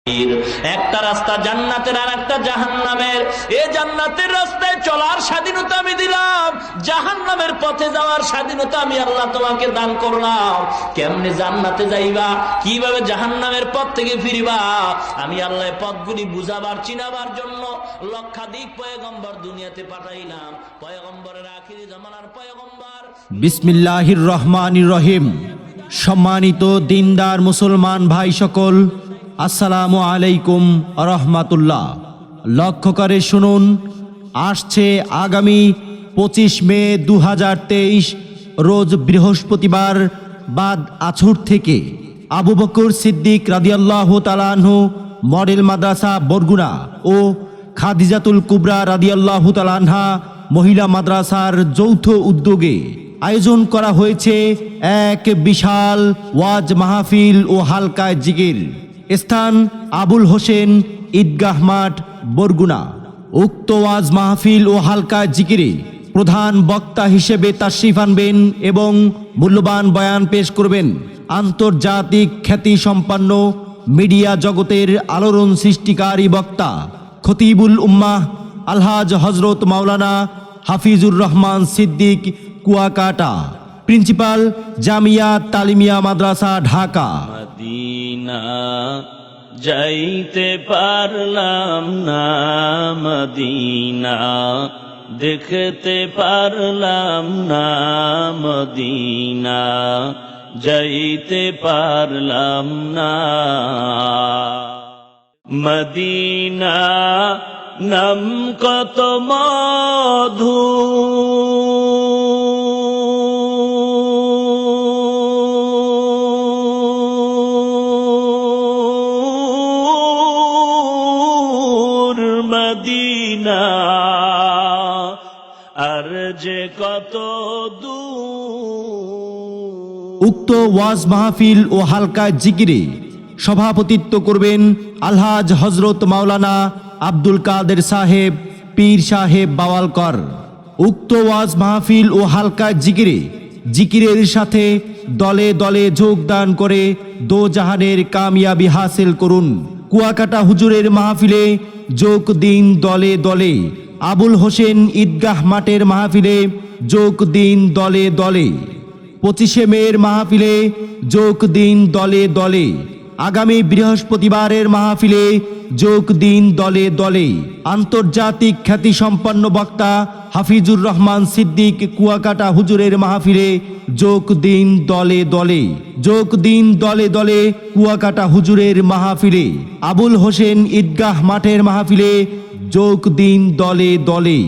একটা রাস্তা জান্নাতের আর একটা জাহান্নামের। এই জান্নাতের রাস্তায় চলার স্বাধীনতা আমি দিলাম, জাহান্নামের পথে যাওয়ার স্বাধীনতা আমি আল্লাহ তোমাকে দান করলাম। কেমনে জান্নাতে যাইবা, কিভাবে জাহান্নামের পথ থেকে ফিরবা, আমি আল্লাহ পথগুলি বুঝাবার চিনাবার জন্য লক্ষাধিক পয়গম্বর দুনিয়াতে পাঠাইলাম। পয়গম্বরের আখিরি জামানার পয়গম্বর। বিসমিল্লাহির রহমানির রহিম। সম্মানিত দিনদার মুসলমান ভাই সকল, আসসালামু আলাইকুম রহমাতুল্লাহ। লক্ষ্য করে শুনুন, আসছে আগামী 25 মে 2023 রোজ বৃহস্পতিবার বাদ আছর থেকে আবু বকর সিদ্দিক রাদিয়াল্লাহু তাআলা আনহু মডেল মাদ্রাসা বরগুনা ও খাদিজাতুল কুবরা রাদিয়াল্লাহু তাআলা আনহা মহিলা মাদ্রাসার যৌথ উদ্যোগে আয়োজন করা হয়েছে এক বিশাল ওয়াজ মাহফিল ও হালকায় জিকির। স্থান আবুল হোসেন ঈদগাহ মাঠ বরগুনা। উক্ত ওয়াজ মাহফিল ও হালকা জিকিরে প্রধান বক্তা হিসেবে তাশরিফ আনবেন এবং মূল্যবান বয়ান পেশ করবেন আন্তর্জাতিক খ্যাতি সম্পন্ন মিডিয়া জগতের আলোড়ন সৃষ্টিকারী বক্তা খতিবুল উম্মাহ আলহাজ হজরত মাওলানা হাফিজুর রহমান সিদ্দিক কুয়াকাটা, প্রিন্সিপাল জামিয়া তালিমিয়া মাদ্রাসা ঢাকা। মদিনা যাইতে পারলাম না, মদিনা দেখতে পারলাম না, মদিনা যাইতে পারলাম না। মদিনা নাম কত মধু, মদিনা আর যে কত দূর। উক্ত ওয়াজ মাহফিল ও হালকা জিকিরে সভাপতিত্ব করবেন আলহাজ হজরত মাওলানা আব্দুল কাদের সাহেব পীর সাহেব বাওয়ালকর। উক্ত ওয়াজ মাহফিল ও হালকা জিকিরের সাথে দলে দলে যোগদান করে দোজাহানের কামিয়াবি হাসিল করুন। কুয়াকাটা হুজুরের মাহফিলে যোগ দিন দলে দলে, আবুল হোসেন ঈদগাহ মাঠের মাহফিলে যোগ দিন দলে দলে, 25 মের মাহফিলে যোগ দিন দলে দলে, আগামী বৃহস্পতিবারের মাহফিলে যোগ দিন দলে দলে। আন্তর্জাতিক খ্যাতি সম্পন্ন বক্তা হাফিজুর রহমান সিদ্দিক কুয়াকাটা হুজুরের মাহফিলে যোগ দিন দলে দলে, যোগ দিন দলে দলে কুয়াকাটা হুজুরের মাহফিলে। আবুল হোসেন ঈদগাহ মাঠের মাহফিলে যোগ দিন দলে দলে।